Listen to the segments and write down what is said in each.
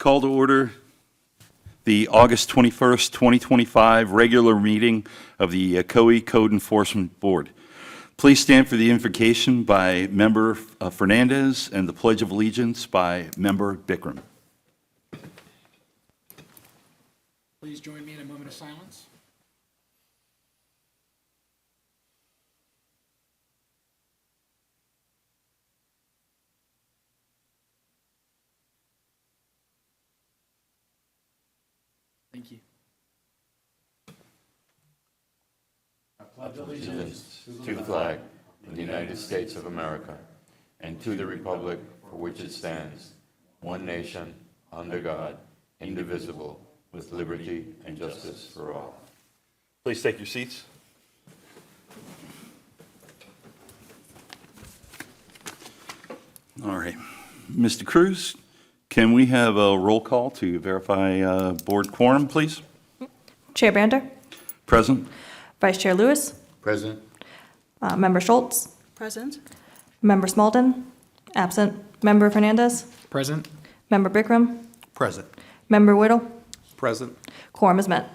Call to order the August 21st, 2025 regular meeting of the Ocoee Code Enforcement Board. Please stand for the invocation by Member Fernandez and the Pledge of Allegiance by Member Bikram. Please join me in a moment of silence. Thank you. I pledge allegiance to the flag of the United States of America and to the republic for which it stands, one nation, under God, indivisible, with liberty and justice for all. Please take your seats. All right. Mr. Cruz, can we have a roll call to verify board quorum, please? Chair Brander, Present. Vice Chair Lewis, Present. Member Schultz, Present. Member Smaldon, absent. Member Fernandez, Present. Member Bikram, Present. Member Whittle. Present. Quorum is met.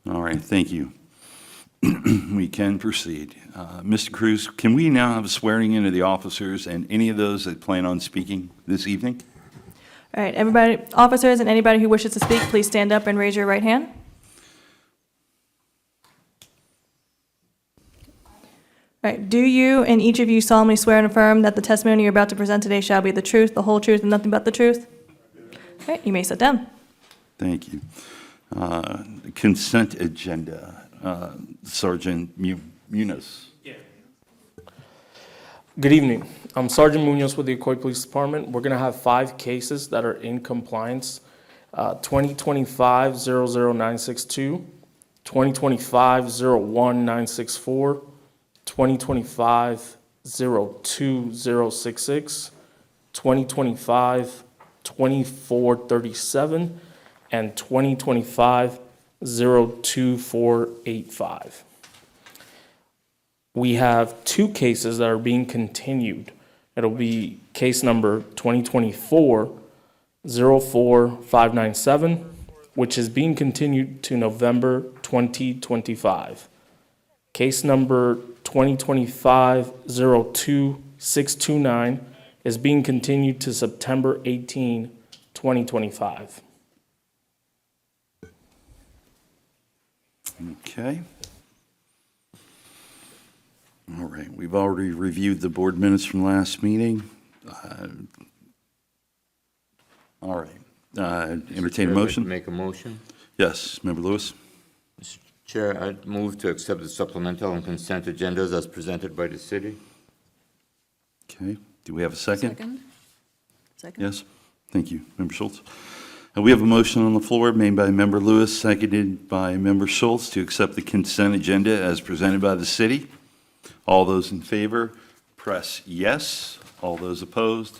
All right, thank you. We can proceed. Mr. Cruz, can we now have a swearing in of the officers and any of those that plan on speaking this evening? All right, everybody, officers and anybody who wishes to speak, please stand up and raise your right hand. All right, do you and each of you solemnly swear and affirm that the testimony you're about to present today shall be the truth, the whole truth, and nothing but the truth? All right, you may sit down. Thank you. Consent agenda. Sergeant Munoz. Good evening. I'm Sergeant Munoz with the Ocoee Police Department. We're going to have 5 cases that are in compliance. 2025-00962, 2025-01964, 2025-02066, 2025-2437, and 2025-02485. We have 2 cases that are being continued. It'll be case number 2024-04597, which is being continued to November 2025. Case number 2025-02629 is being continued to September 18, 2025. Okay. All right, we've already reviewed the board minutes from last meeting. All right, entertain a motion? Make a motion. Yes, Member Lewis. Mr. Chair, I move to accept the supplemental and consent agendas as presented by the city. Okay, do we have a second? Second. Yes, thank you, Member Schultz. We have a motion on the floor made by Member Lewis, seconded by Member Schultz to accept the consent agenda as presented by the city. All those in favor, press yes. All those opposed,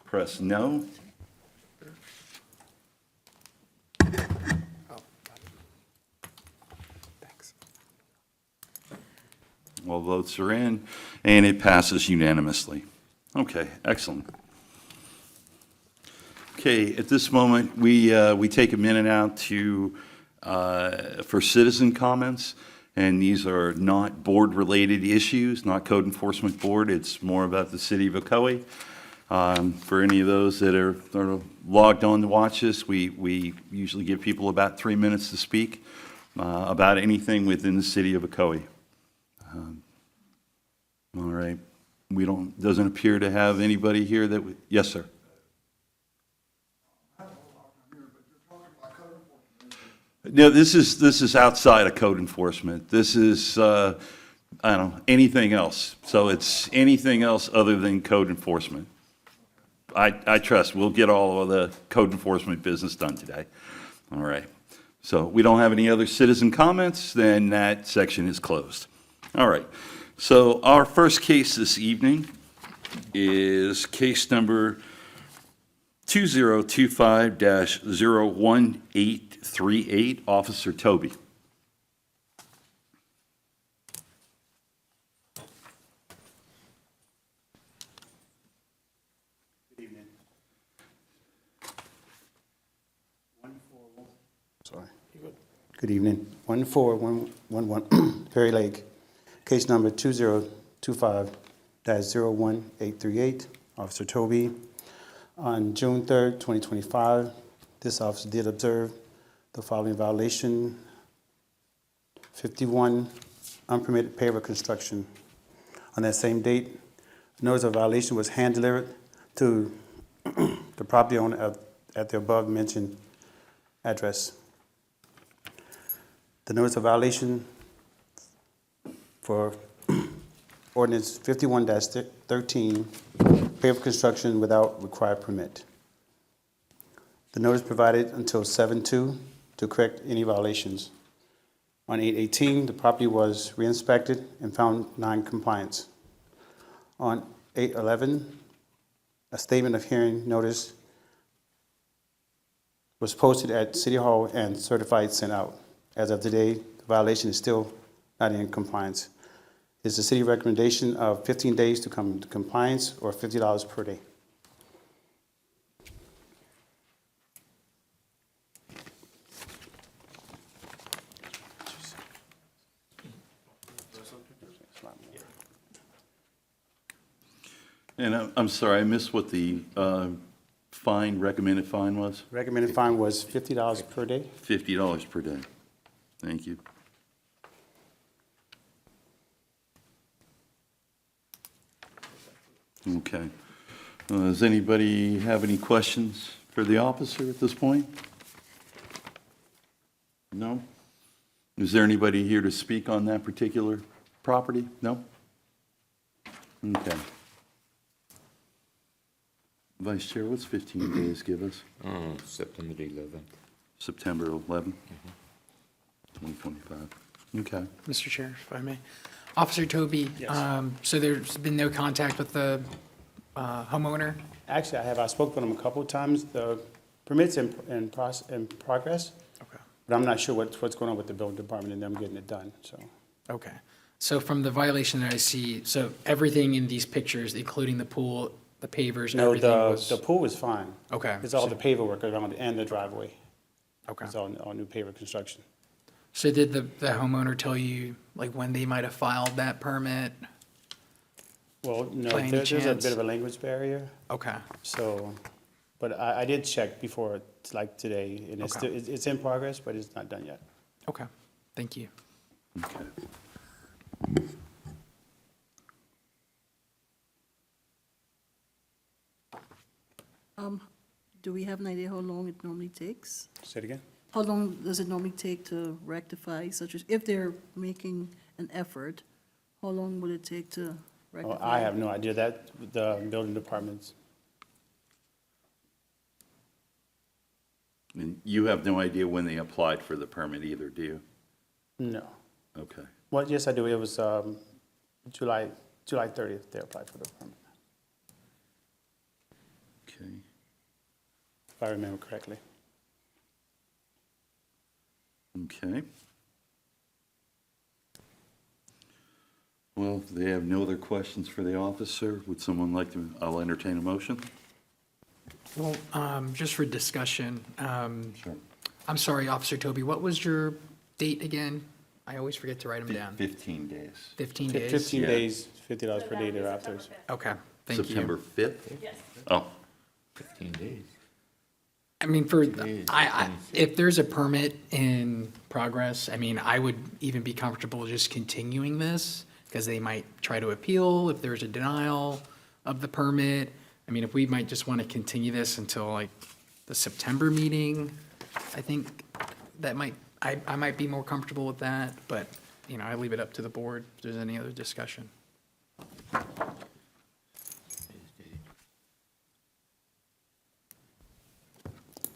press no. All votes are in, and it passes unanimously. Okay, excellent. Okay, at this moment, we take a minute out to for citizen comments, and these are not board-related issues, not code enforcement board. It's more about the city of Ocoee. For any of those that are logged on to watch this, we usually give people about 3 minutes to speak about anything within the city of Ocoee. All right, doesn't appear to have anybody here that yes, sir. No, this is outside of code enforcement. This is, I don't know, anything else. So it's anything else other than code enforcement. I trust we'll get all of the code enforcement business done today. All right. So we don't have any other citizen comments, then that section is closed. All right. So our first case this evening is case number 2025-01838, Officer Toby. Good evening. Sorry. Good evening. 14111 Perry Lake, case number 2025-01838, Officer Toby. On June 3rd, 2025, this officer did observe the following violation: 51 unpermitted paver construction. On that same date, notice of violation was hand-delivered to the property owner at the above-mentioned address. The notice of violation for ordinance 51-13, paver construction without required permit. The notice provided until 7/2 to correct any violations. On 8/18, the property was re-inspected and found non-compliance. On 8/11, a statement of hearing notice was posted at City Hall and certified sent out. As of today, the violation is still not in compliance. It's the city recommendation of 15 days to come into compliance or $50 per day. And I'm sorry, I missed what the fine, recommended fine was? Recommended fine was $50 per day. $50 per day. Thank you. Okay. Does anybody have any questions for the officer at this point? No? Is there anybody here to speak on that particular property? No? Okay. Vice Chair, what's 15 days give us? September the 11th. September 11th, 2025. Okay. Mr. Chair, if I may. Officer Toby, so there's been no contact with the homeowner? Actually, I spoke with them a couple of times. The permit's in progress, Okay. but I'm not sure what's going on with the building department and them getting it done, so. Okay. So from the violation that I see, so everything in these pictures, including the pool, the pavers, and No, everything was? the pool is fine. Okay. It's all the paver work around it and the driveway. Okay. It's all new paver construction. So did the homeowner tell you, like, when they might have filed that permit? Well, no, By any there's a chance? bit of a language barrier, Okay. so, but I did check before, like today, and it's, Okay. it's in progress, but it's not done yet. Okay. Thank you. Okay. Do we have an idea how long it normally takes? Say it again? How long does it normally take to rectify, such as, if they're making an effort, how long would it take to Oh, rectify? I have no idea. That, the building department's, And you have no idea when they applied for the permit either, do you? no. Okay. Well, yes, I do. It was July 30th, they applied for the permit, Okay. if I remember correctly. Okay. Well, if they have no other questions for the officer, would someone like to, I'll entertain a motion? Well, just for discussion, Sure. I'm sorry, Officer Toby, what was your date again? I always forget to write them down. 15 days. 15 days? 15 Yeah. days, $50 per day thereafter. Okay, thank you. September 5th? Yes. Oh, 15 days. I mean, for, Days, if there's a permit in progress, I mean, I would even be comfortable just continuing this, because they might try to appeal if there's a denial of the permit. I mean, if we might just want to continue this until like the September meeting, I think that might, I might be more comfortable with that, but, you know, I leave it up to the board if there's any other discussion.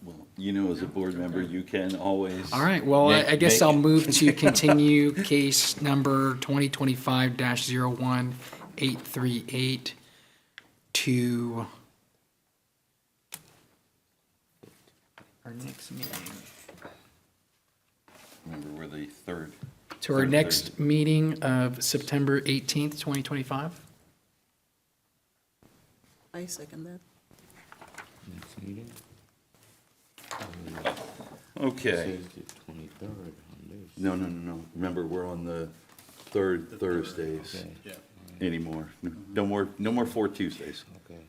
well, you know, as a board member, you can always. All right, well, I guess Make- I'll move to continue case number 2025-01838 to our next meeting. Remember, we're the third. To our third next Thursday. meeting of September 18th, 2025. I second that. Next meeting? Okay. Says the 23rd on this. No. Remember, we're on the third Thursdays Okay, anymore. No more 4 Tuesdays. okay.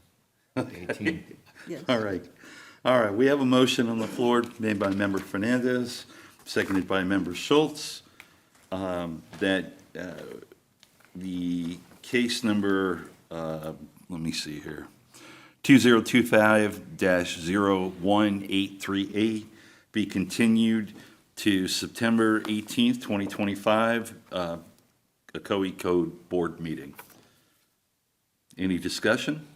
18th. Yes. All right, we have a motion on the floor made by Member Fernandez, seconded by Member Schultz, that the case number, let me see here, 2025-01838 be continued to September 18th, 2025, Ocoee Code Board meeting. Any discussion?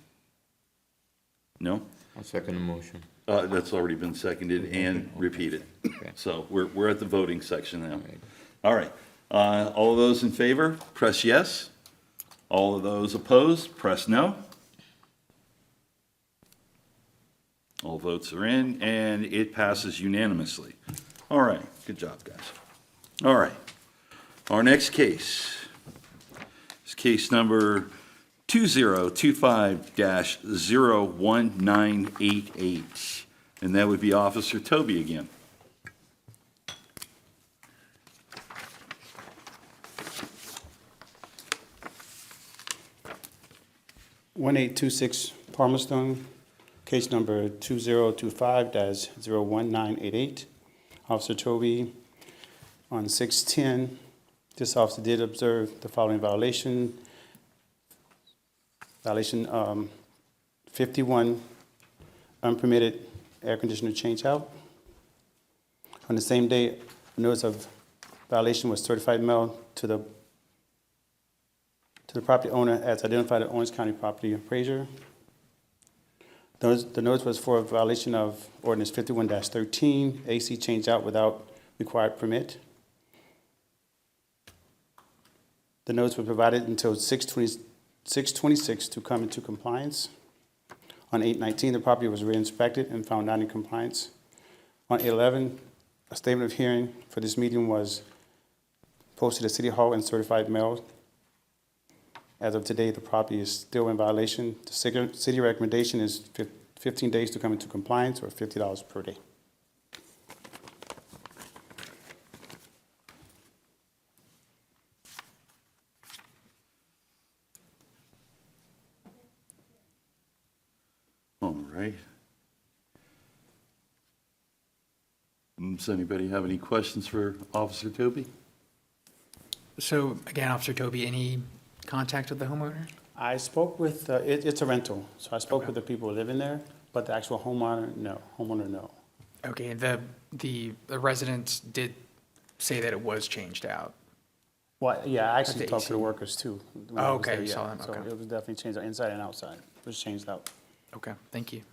No? I'll second the motion. That's already been seconded and repeated. Okay. So we're at the voting section now. Right. All right. All of those in favor, press yes. All of those opposed, press no. All votes are in, and it passes unanimously. All right, good job, guys. All right. Our next case is case number 2025-01988, and that would be Officer Toby again. One 1826 Palmerstone, case number 2025-01988. Officer Toby, on 6/10, this officer did observe the following violation. Violation 51, unpermitted air conditioner change out. On the same day, a notice of violation was certified mailed to the property owner as identified at Orange County Property Appraiser. The notice was for a violation of ordinance 51-13, AC change out without required permit. The notice was provided until 6/26 to come into compliance. On 8/19, the property was re-inspected and found not in compliance. On 8/11, a statement of hearing for this meeting was posted at City Hall and certified mail. As of today, the property is still in violation. The city recommendation is 15 days to come into compliance or $50 per day. All right. Does anybody have any questions for Officer Toby? So again, Officer Toby, any contact with the homeowner? I spoke with, it's a rental, so I spoke with the people who live in there, but the actual homeowner, no. Okay, and the residents did say that it was changed out. Well, yeah, I actually the talked to the AC. workers too. when Oh, I was okay, there, you yeah. saw them, So okay. it was definitely changed out, inside and outside. It was changed out. Okay, thank you.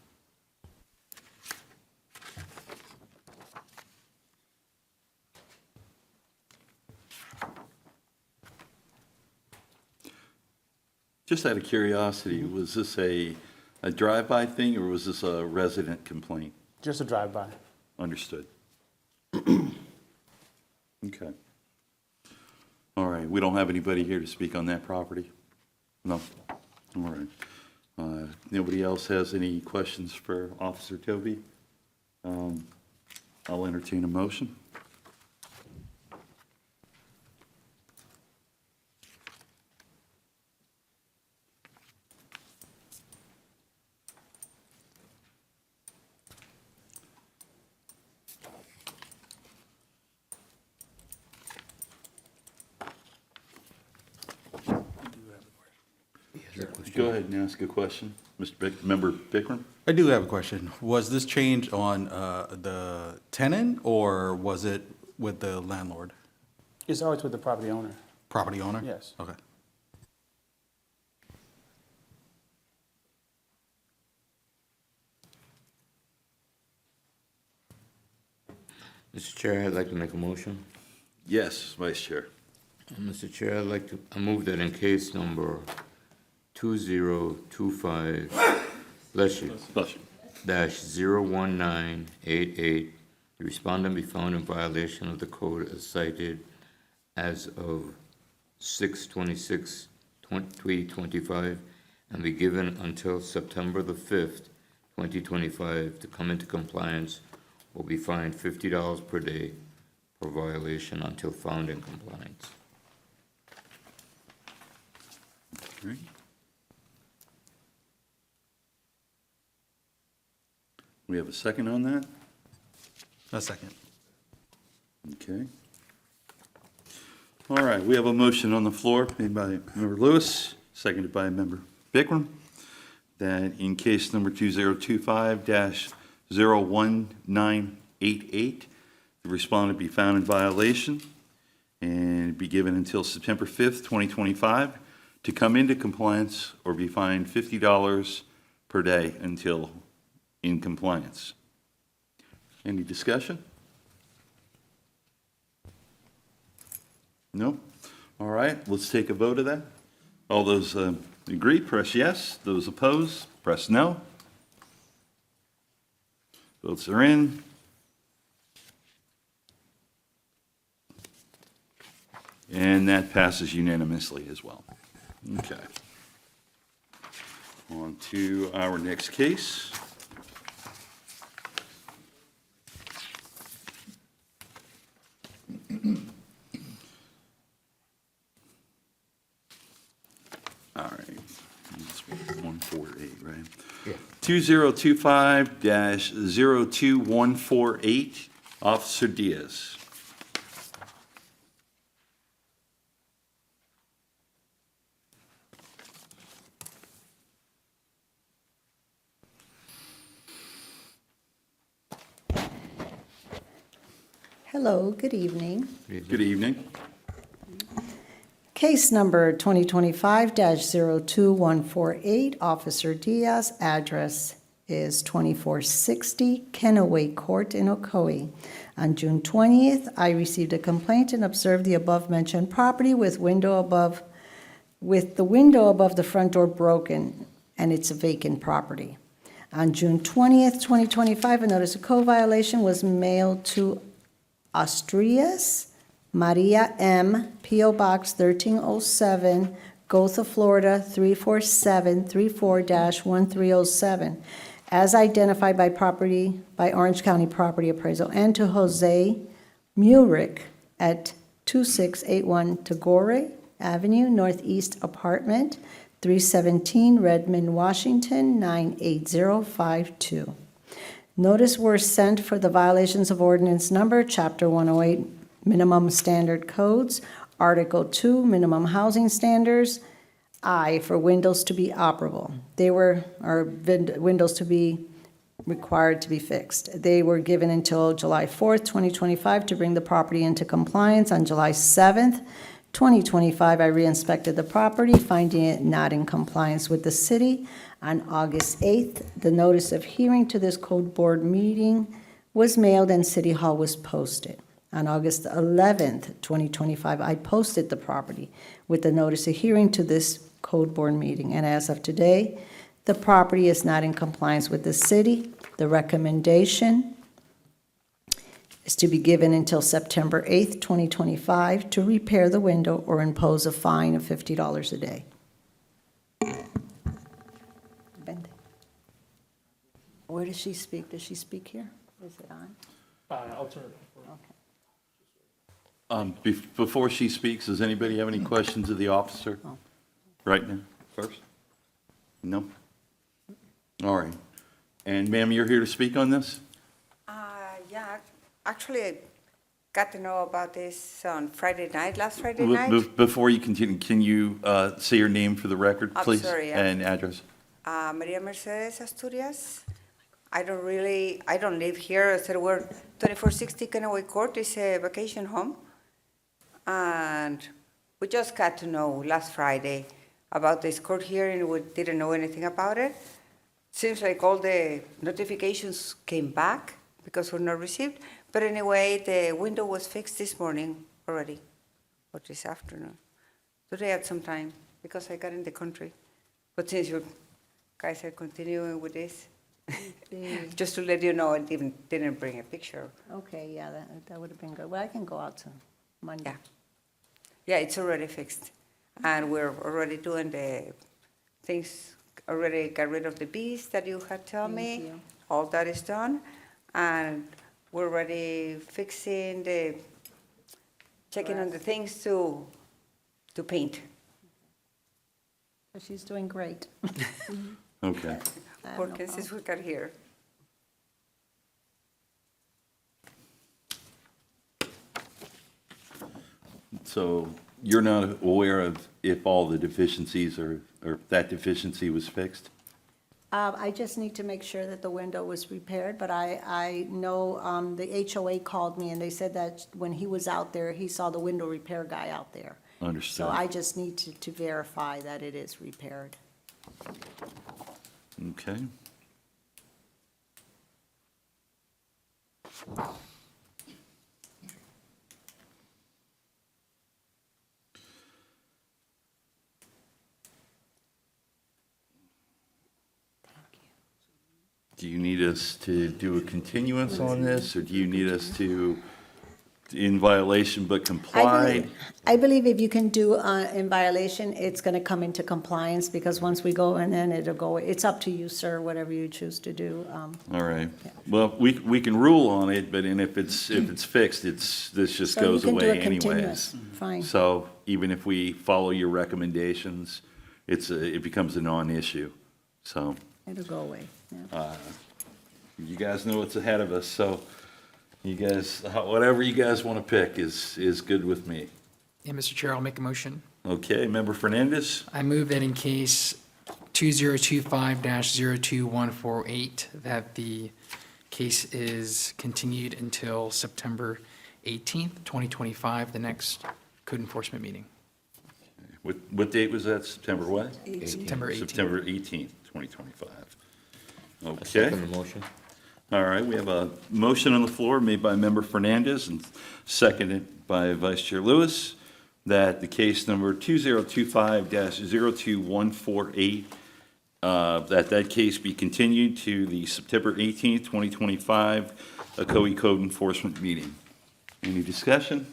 Just out of curiosity, was this a drive-by thing, or was this a resident complaint? Just a drive-by. Understood. Okay. All right, we don't have anybody here to speak on that property? No? All right. Nobody else has any questions for Officer Toby? I'll entertain a motion. Go ahead and ask a question, Member Bikram. I do have a question. Was this change on the tenant, or was it with the landlord, It's always with the property owner. property owner? Yes. Okay. Mr. Chair, I'd like to make a motion. Yes, Vice Chair. Mr. Chair, I move that in case number 2025, bless you, Bless you. -01988, the respondent be found in violation of the code as cited as of 6/26/2025, and be given until September the 5th, 2025, to come into compliance will be fined $50 per day per violation until found in compliance. Great. We have a second on that? A second. Okay. All right, we have a motion on the floor made by Member Lewis, seconded by Member Bikram, that in case number 2025-01988, the respondent be found in violation and be given until September 5th, 2025, to come into compliance or be fined $50 per day until in compliance. Any discussion? No? All right, let's take a vote of that. All those agree, press yes. Those opposed, press no. Votes are in. And that passes unanimously as well. Okay. On to our next case. All right. This one's 148, right? Yeah. 2025-02148, Officer Diaz. Hello, good evening. Good evening. Case number 2025-02148, Officer Diaz, address is 2460 Kenaway Court in Ocoee. On June 20th, I received a complaint and observed the above-mentioned property with the window above the front door broken, and it's a vacant property. On June 20th, 2025, a notice of code violation was mailed to Astrias Maria M., P.O. Box 1307, Gotha, Florida 34734-1307, as identified by Orange County Property Appraisal, and to Jose Murick at 2681 Tagore Avenue, Northeast Apartment, 317 Redmond, Washington, 98052. Notice were sent for the violations of ordinance number, Chapter 108, Minimum Standard Codes, Article 2, Minimum Housing Standards, I, for windows to be operable. Windows to be required to be fixed. They were given until July 4th, 2025, to bring the property into compliance. On July 7th, 2025, I re-inspected the property, finding it not in compliance with the city. On August 8th, the notice of hearing to this code board meeting was mailed and City Hall was posted. On August 11th, 2025, I posted the property with the notice of hearing to this code board meeting. And as of today, the property is not in compliance with the city. The recommendation is to be given until September 8th, 2025, to repair the window or impose a fine of $50 a day. Where does she speak? Does she speak here? Is it on? I'll turn it. Before she speaks, does anybody have any questions of the officer right now, first? No? All right. And ma'am, you're here to speak on this? Yeah, actually, I got to know about this on last Friday Be- night. Before you continue, can you say your name for the record, I'm please? sorry, yeah. And address? Maria Mercedes Asturias. I don't live here. I said we're 2460 Kenaway Court is a vacation home. And we just got to know last Friday about this court hearing. We didn't know anything about it. Seems like all the notifications came back because we're not received. But anyway, the window was fixed this morning already, or this afternoon. Today at some time, because I got in the country. But since you guys are continuing with this, just to let you know, I didn't bring a picture. Okay, yeah, that would have been good. Well, I can go out to Monday. Yeah. Yeah, it's already fixed. And we're already doing the things, already got rid of the bees that you had told Thank me. you. All that is done. And we're already fixing the, checking on the things to paint. She's doing great. Okay. I have no Working since we got here. So you're not aware of if all the deficiencies or if that deficiency was fixed? I just need to make sure that the window was repaired, but I know the HOA called me and they said that when he was out there, he saw the window repair guy out there. Understood. So I just need to verify that it is repaired. Okay. Do you need us to do a continuance on this, or do you need us to, in violation but comply? I believe if you can do in violation, it's going to come into compliance, because once we go in, then it'll go, it's up to you, sir, whatever you choose to do. All right. Well, we can rule on it, but if it's fixed, this just So you goes can do away a anyways. continuous. Fine. So even if we follow your recommendations, it becomes a non-issue. So It'll go away, yeah. you guys know what's ahead of us, so you guys, whatever you guys want to pick is good with me. Yeah, Mr. Chair, I'll make a motion. Okay, Member Fernandez? I move that in case 2025-02148, that the case is continued until September 18th, 2025, the next code enforcement meeting. What date was that? September what? September 18th. September 18th, 2025. I Okay. second the motion. All right, we have a motion on the floor made by Member Fernandez and seconded by Vice Chair Lewis that the case number 2025-02148, that case be continued to the September 18th, 2025 Ocoee Code Enforcement meeting. Any discussion?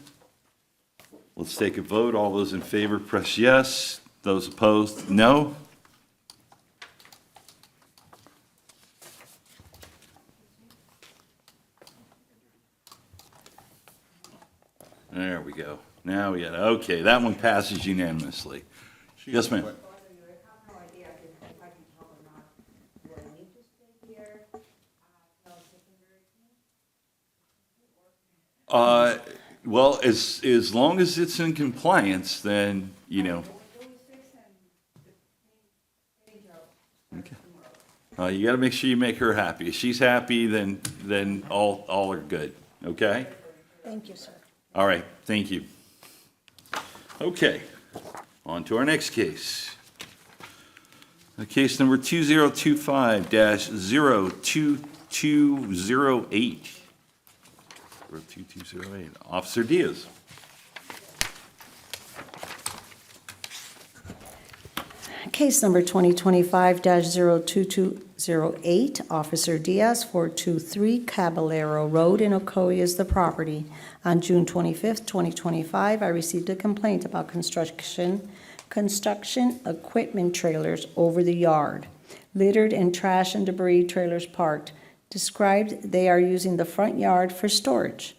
Let's take a vote. All those in favor, press yes. Those opposed, no. There we go. Now we got, okay, that one passes unanimously. Yes, ma'am. Well, as long as it's in compliance, then, you know. Okay. You gotta make sure you make her happy. If she's happy, then all are good, okay? Thank you, sir. All right, thank you. Okay, on to our next case. Case number 2025-02208. 02208, Officer Diaz. Case number 2025-02208, Officer Diaz, 423 Caballero Road in Ocoee is the property. On June 25th, 2025, I received a complaint about construction equipment trailers over the yard, littered and trash and debris trailers parked. Described they are using the front yard for storage.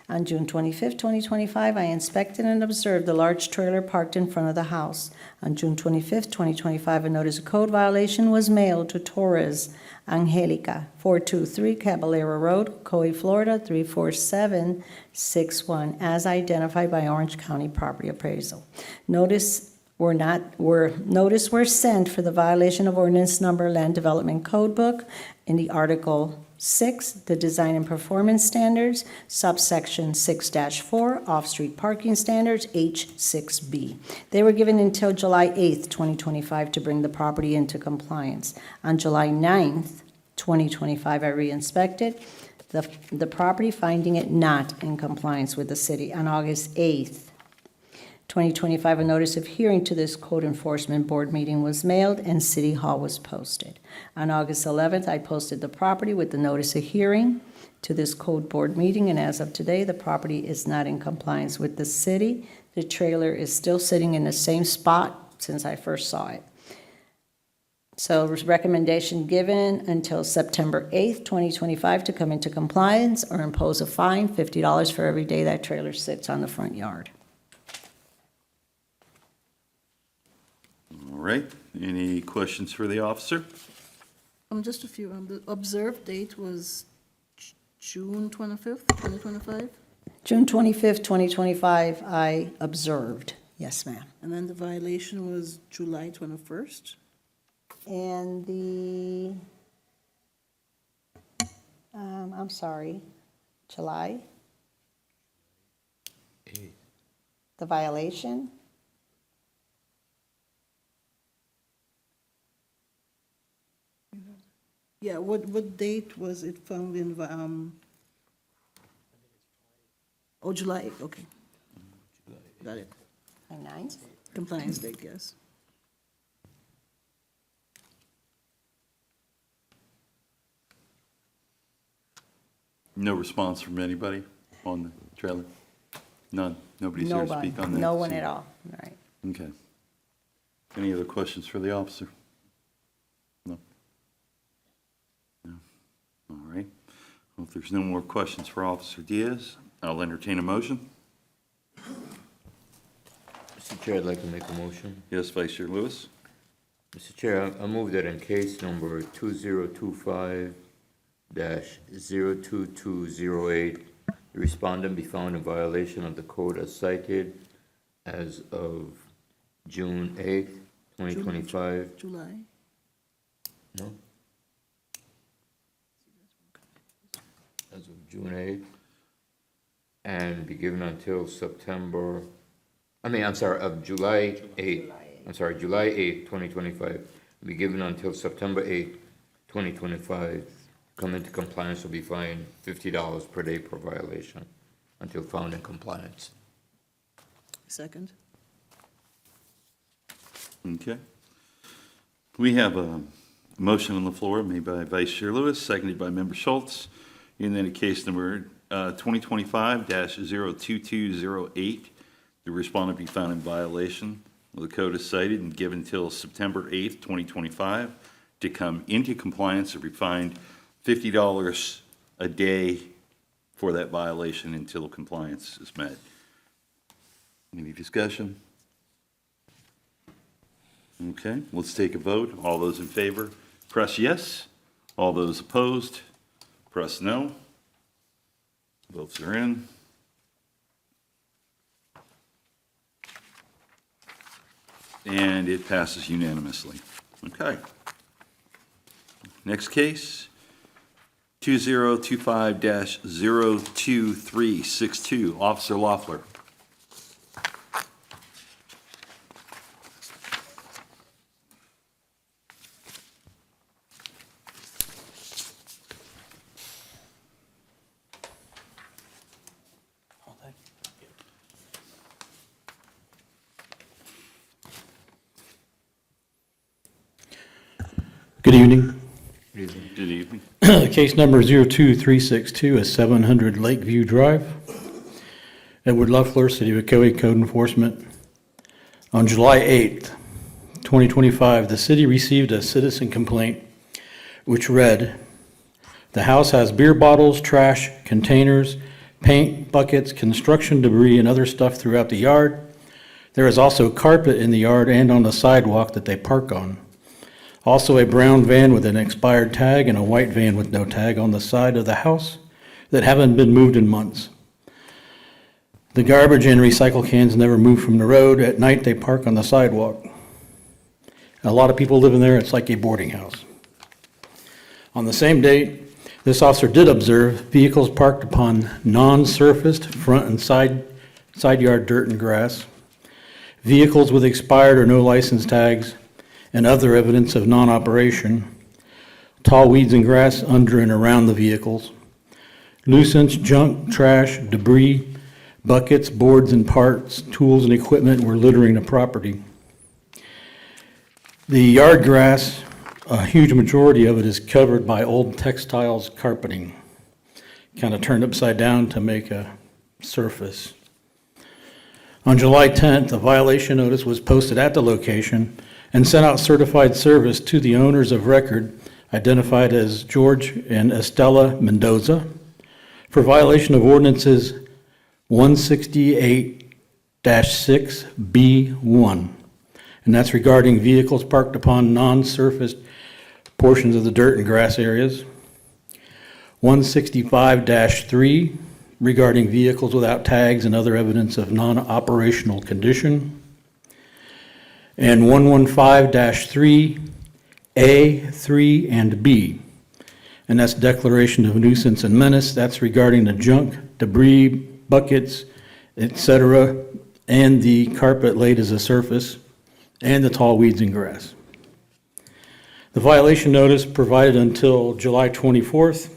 On June 25th, 2025, I inspected and observed the large trailer parked in front of the house. On June 25th, 2025, a notice of code violation was mailed to Torres Angelica, 423 Caballero Road, Ocoee, Florida, 34761, as identified by Orange County Property Appraisal. Notice were sent for the violation of ordinance number Land Development Code Book in the Article 6, the Design and Performance Standards, subsection 6-4, Off-Street Parking Standards, H6B. They were given until July 8th, 2025 to bring the property into compliance. On July 9th, 2025, I re-inspected the property, finding it not in compliance with the city. On August 8th, 2025, a notice of hearing to this Code Enforcement Board meeting was mailed and City Hall was posted. On August 11th, I posted the property with the notice of hearing to this Code Board meeting, and as of today, the property is not in compliance with the city. The trailer is still sitting in the same spot since I first saw it. So recommendation given until September 8th, 2025 to come into compliance or impose a fine, $50 for every day that trailer sits on the front yard. All right, any questions for the officer? Just a few, the observed date was June 25th, 2025? June 25th, 2025, I observed. Yes, ma'am. And then the violation was July 21st? And I'm sorry, July? The violation? Yeah, what date was it found in, oh, July 8th, okay. Got it. The 9th? Compliance date, yes. No response from anybody on the trailer? None? Nobody's here to Nobody, speak on that? no one at all, all right. Okay. Any other questions for the officer? No? No? All right. Well, if there's no more questions for Officer Diaz, I'll entertain a motion. Mr. Chair, I'd like to make a motion. Yes, Vice Chair Lewis? Mr. Chair, I move that in case number 2025-02208, the respondent be found in violation of the code as cited as of June 8th, 2025. July? No? As of June 8th, and be given until July 8th. I'm sorry, July 8th, 2025, be given until September 8th, 2025. Come into compliance will be fined $50 per day per violation until found in compliance. Second? Okay. We have a motion on the floor made by Vice Chair Lewis, seconded by Member Schultz. And then in case number 2025-02208, the respondent be found in violation of the code as cited and given until September 8th, 2025, to come into compliance or be fined $50 a day for that violation until compliance is met. Any discussion? Okay, let's take a vote. All those in favor, press yes. All those opposed, press no. Votes are in. And it passes unanimously. Okay. Next case, 2025-02362, Officer Loeffler. Good evening. Good evening. Case number 02362 is 700 Lakeview Drive. Edward Loeffler, City of Ocoee Code Enforcement. On July 8th, 2025, the city received a citizen complaint which read, "The house has beer bottles, trash, containers, paint, buckets, construction debris, and other stuff throughout the yard. There is also carpet in the yard and on the sidewalk that they park on. Also a brown van with an expired tag and a white van with no tag on the side of the house that haven't been moved in months. The garbage and recycle cans never move from the road. At night, they park on the sidewalk. A lot of people live in there. It's like a boarding house." On the same date, this officer did observe vehicles parked upon non-surfaced front and side yard dirt and grass, vehicles with expired or no license tags, and other evidence of non-operation, tall weeds and grass under and around the vehicles, nuisance, junk, trash, debris, buckets, boards and parts, tools and equipment were littering the property. The yard grass, a huge majority of it is covered by old textiles carpeting, kind of turned upside down to make a surface. On July 10th, a violation notice was posted at the location and sent out certified service to the owners of record identified as George and Estella Mendoza for violation of ordinances 168-6B1. And that's regarding vehicles parked upon non-surfaced portions of the dirt and grass areas. 165-3 regarding vehicles without tags and other evidence of non-operational condition. And 115-3A, 3, and B. And that's declaration of nuisance and menace. That's regarding the junk, debris, buckets, etc., and the carpet laid as a surface, and the tall weeds and grass. The violation notice provided until July 24th.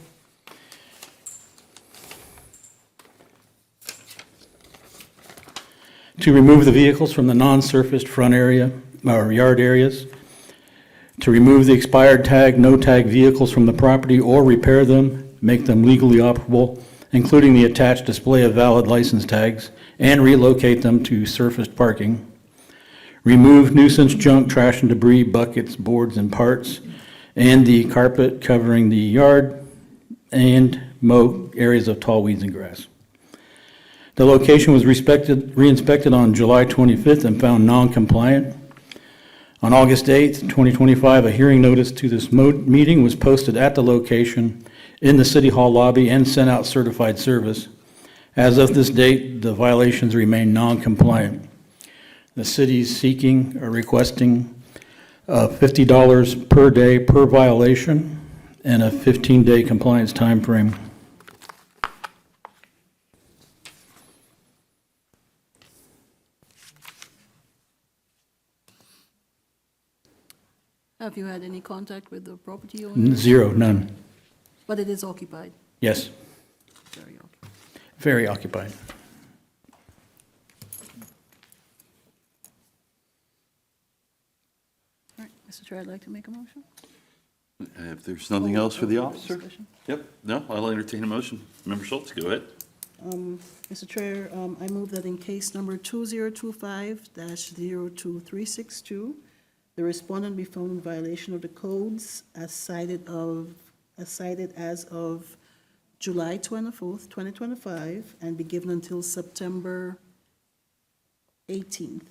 To remove the vehicles from the non-surfaced front area or yard areas, to remove the expired tag, no tag vehicles from the property or repair them, make them legally operable, including the attached display of valid license tags, and relocate them to surfaced parking. Remove nuisance junk, trash and debris, buckets, boards, and parts, and the carpet covering the yard, and mow areas of tall weeds and grass. The location was re-inspected on July 25th and found non-compliant. On August 8th, 2025, a hearing notice to this meeting was posted at the location in the City Hall lobby and sent out certified service. As of this date, the violations remain non-compliant. The city is seeking or requesting $50 per day per violation and a 15-day compliance time frame. Have you had any contact with the property owner? Zero, none. But it is occupied, Yes, very occupied. very occupied. All right, Mr. Chair, I'd like to make a motion. If there's nothing else for the officer? Discussion. Yep, no, I'll entertain a motion. Member Schultz, go ahead. Mr. Chair, I move that in case number 2025-02362, the respondent be found in violation of the codes as cited as of July 24th, 2025, and be given until September 18th,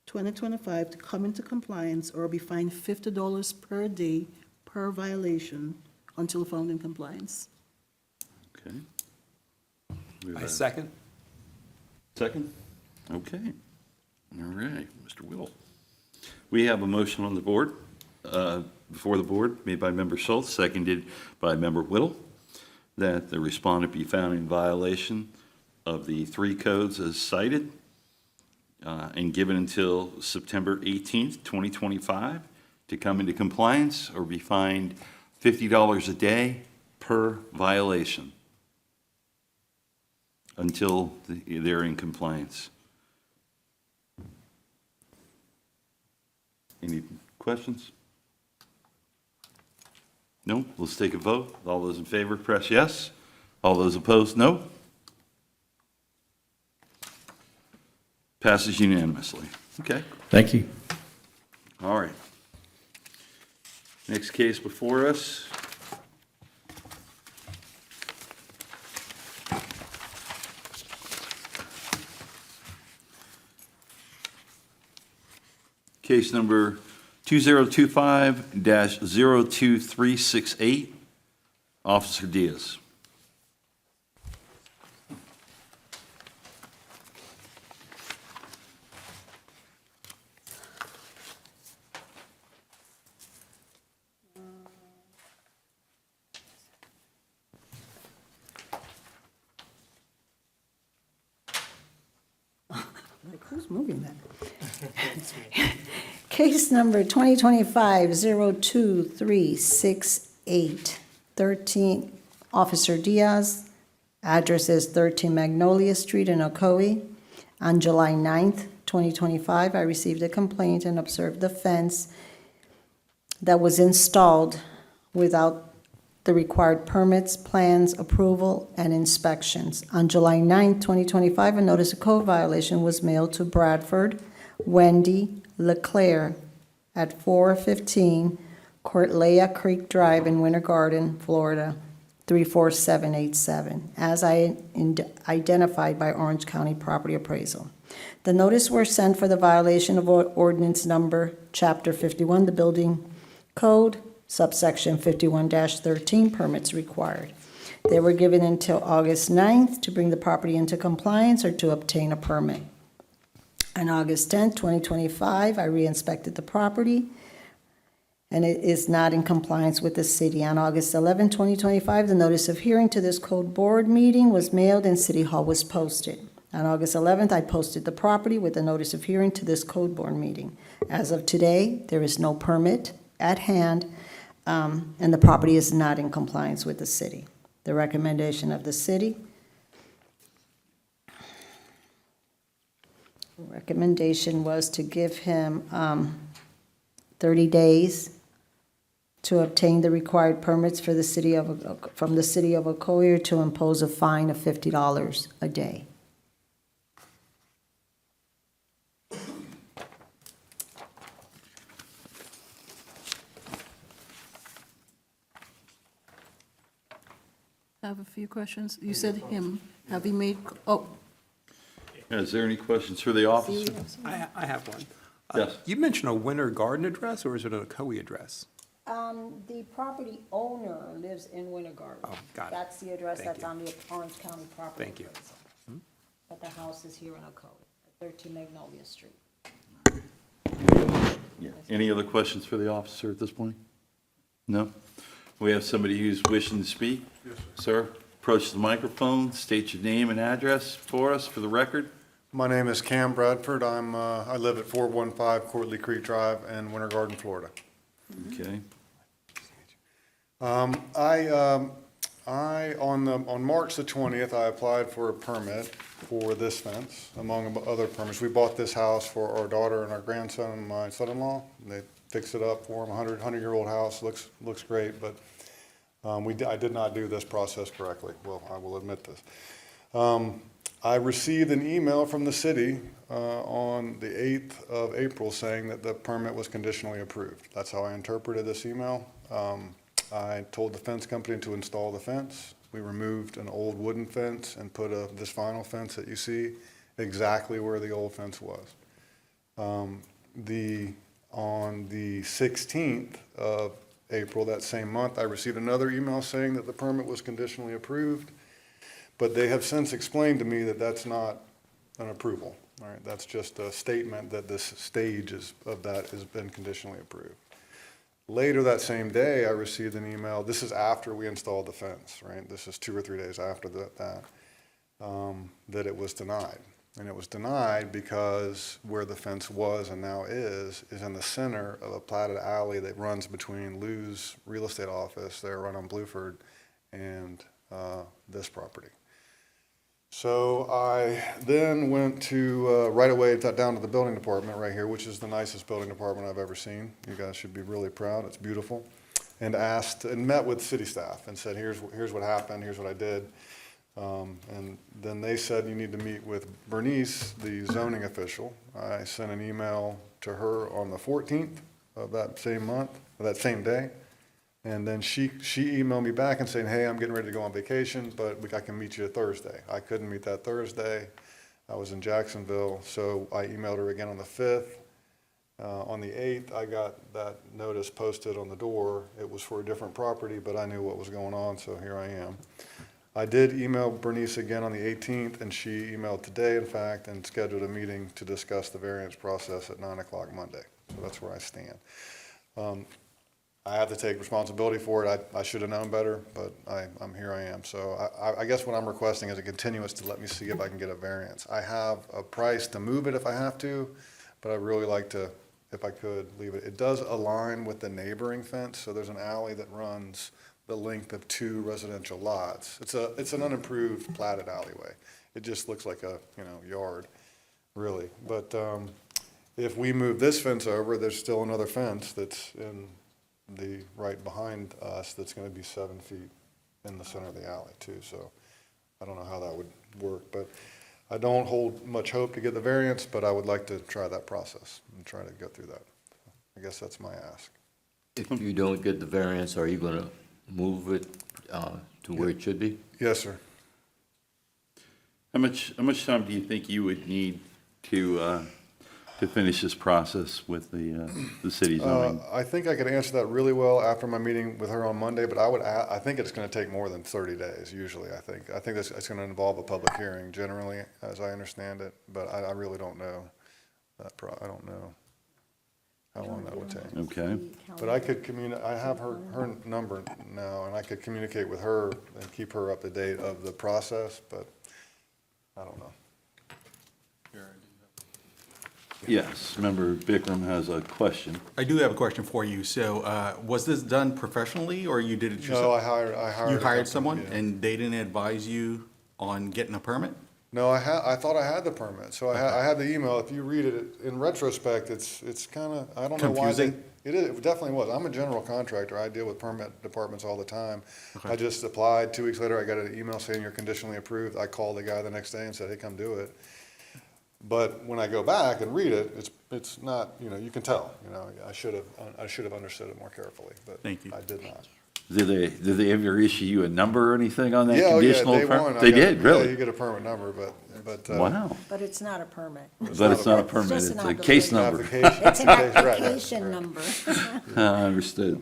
2025, to come into compliance or be fined $50 per day per violation until found in compliance. Okay. We have I a second. Second? Okay. All right, Mr. Will. We have a motion on the board, before the board, made by Member Schultz, seconded by Member Whittle, that the respondent be found in violation of the three codes as cited, and given until September 18th, 2025, to come into compliance or be fined $50 a day per violation until they're in compliance. Any questions? No? Let's take a vote. All those in favor, press yes. All those opposed, no. Passes unanimously. Okay, Thank you. all right. Next case before us. Case number 2025-02368, Officer Diaz. Like, who's moving that? Case number 2025-02368, 13, Officer Diaz. Address is 13 Magnolia Street in Ocoee. On July 9th, 2025, I received a complaint and observed the fence that was installed without the required permits, plans, approval, and inspections. On July 9th, 2025, a notice of code violation was mailed to Bradford, Wendy, Leclerc at 415 Cortlandt Creek Drive in Winter Garden, Florida, 34787, as identified by Orange County Property Appraisal. The notice were sent for the violation of ordinance number, Chapter 51, the Building Code, subsection 51-13, permits required. They were given until August 9th to bring the property into compliance or to obtain a permit. On August 10th, 2025, I re-inspected the property, and it is not in compliance with the city. On August 11, 2025, the notice of hearing to this code board meeting was mailed and City Hall was posted. On August 11th, I posted the property with the notice of hearing to this code board meeting. As of today, there is no permit at hand, and the property is not in compliance with the city. The recommendation of the city. Recommendation was to give him 30 days to obtain the required permits for the city of, from the city of Ocoee, or to impose a fine of $50 a day. I have a few questions. You said him. Have you made, oh, Is there any questions for the officer? I have one. Yes. You mentioned a Winter Garden address, or is it an Ocoee address? The property owner lives in Winter Garden. Oh, got it. That's the address Thank that's you. on the Orange County property. Thank you. appraisal. But the house is here in Ocoee, at 13 Magnolia Street. Yeah. Any other questions for the officer at this point? No? We have somebody who's wishing to speak? Yes, sir. Approach the microphone, state your name and address for us, for the record. My name is Cam Bradford. I live at 415 Cortlandt Creek Drive in Winter Garden, Florida. Okay. On March the 20th, I applied for a permit for this fence, among other permits. We bought this house for our daughter and our grandson and my son-in-law. They fixed it up for them, 100-year-old house, looks great, but I did not do this process correctly. Well, I will admit this. I received an email from the city on the 8th of April saying that the permit was conditionally approved. That's how I interpreted this email. I told the fence company to install the fence. We removed an old wooden fence and put this vinyl fence that you see exactly where the old fence was. On the 16th of April, that same month, I received another email saying that the permit was conditionally approved, but they have since explained to me that that's not an approval. All right, that's just a statement that this stage of that has been conditionally approved. Later that same day, I received an email. This is after we installed the fence, right? This is 2 or 3 days after that it was denied. And it was denied because where the fence was and now is in the center of a platted alley that runs between Lou's real estate office there right on Bluford and this property. So I then went to, right away down to the building department right here, which is the nicest building department I've ever seen. You guys should be really proud. It's beautiful. And asked and met with city staff and said, here's what happened, here's what I did. And then they said, you need to meet with Bernice, the zoning official. I sent an email to her on the 14th of that same month, that same day. And then she emailed me back and saying, hey, I'm getting ready to go on vacation, but I can meet you Thursday. I couldn't meet that Thursday. I was in Jacksonville, so I emailed her again on the 5th. On the 8th, I got that notice posted on the door. It was for a different property, but I knew what was going on, so here I am. I did email Bernice again on the 18th, and she emailed today, in fact, and scheduled a meeting to discuss the variance process at 9 o'clock Monday. So that's where I stand. I have to take responsibility for it. I should have known better, but I'm here I am. So I guess what I'm requesting is a continuance to let me see if I can get a variance. I have a price to move it if I have to, but I'd really like to, if I could, leave it. It does align with the neighboring fence, so there's an alley that runs the length of 2 residential lots. It's an unimproved platted alleyway. It just looks like a yard, really. But if we move this fence over, there's still another fence that's in the right behind us that's going to be 7 feet in the center of the alley too. So I don't know how that would work, but I don't hold much hope to get the variance, but I would like to try that process and try to go through that. I guess that's my ask. If you don't get the variance, are you going to move it to where it should be? Yes, sir. How much time do you think you would need to finish this process with the city zoning? I think I could answer that really well after my meeting with her on Monday, but I think it's gonna take more than 30 days, usually, I think. I think it's gonna involve a public hearing generally, as I understand it, but I really don't know I don't know how long that would take. Okay. But I could I have her number now, and I could communicate with her and keep her up to date of the process, but I don't know. Yes, Member Bikram has a question. I do have a question for you. So, was this done professionally, or you did it yourself? No, I hired You a company, hired someone, yeah. and they didn't advise you on getting a permit? No, I thought I had the permit, so I had the email. If you read it, in retrospect, it's kind of, I don't know why they. Confusing? It definitely was. I'm a general contractor. I deal with permit departments all the time. I just applied. 2 weeks later, I got an email saying you're conditionally approved. I called the guy the next day and said, hey, come do it. But when I go back and read it, it's not, you can tell, I should have understood it more carefully, but Thank you. I did not. Did they ever issue you a number or anything on that Yeah, conditional day permit? one. They did, Yeah, really? you get a permit number, but. Wow. But it's not a permit. But it's not a It's permit, just it's an a case number. Application. It's an Right, right, application number. I understood.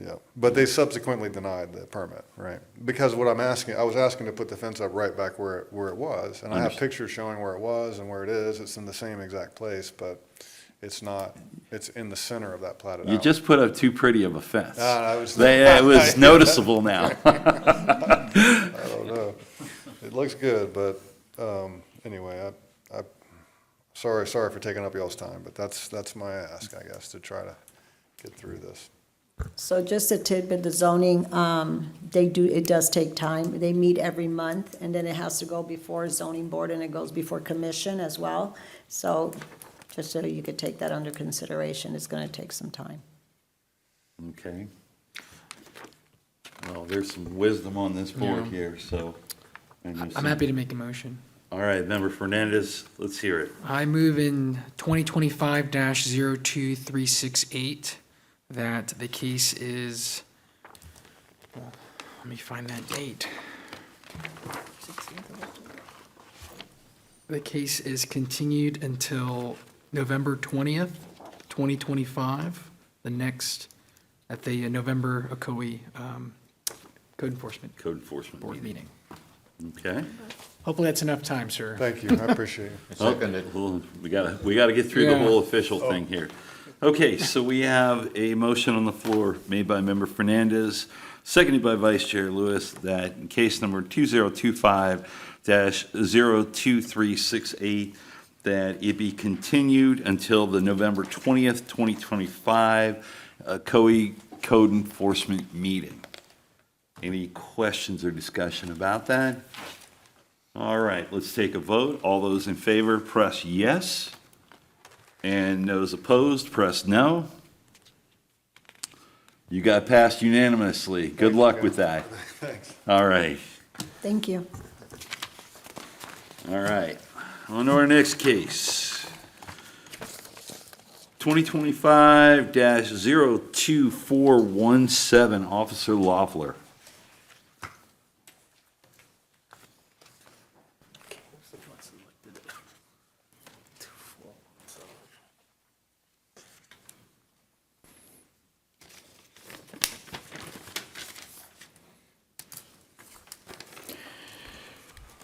Yeah, but they subsequently denied the permit, right? Because what I was asking to put the fence up right back where it was, and I have Understood. pictures showing where it was and where it is. It's in the same exact place, but it's not, it's in the center of that platted out. You just put up too pretty of a fence. I was- It was noticeable now. I don't know. It looks good, but, anyway, sorry for taking up y'all's time, but that's my ask, I guess, to try to get through this. So just a tidbit, the zoning, it does take time. They meet every month, and then it has to go before zoning board, and it goes before commission as well. So just so you could take that under consideration, it's gonna take some time. Okay. Well, there's some wisdom on this board Yeah. here, so. and there's I'm some- happy to make a motion. All right, Member Fernandez, let's hear it. I move in 2025-02368 that the case is, well, let me find that date. The case is continued until November 20th, 2025, at the November Ocoee Code Enforcement Code Enforcement Board meeting. meeting. Okay. Hopefully that's enough time, sir. Thank you, I appreciate it. Second it. Well, we gotta get through the Yeah. whole official thing here. Okay, so we have a motion on the floor made by Member Fernandez, seconded by Vice Chair Lewis, that in case number 2025-02368, that it be continued until the November 20th, 2025 Ocoee Code Enforcement meeting. Any questions or discussion about that? All right, let's take a vote. All those in favor, press yes. And those opposed, press no. You got passed unanimously. Good luck with that. Thanks. All right, Thank you. all right. On to our next case. 2025-02417, Officer Loeffler.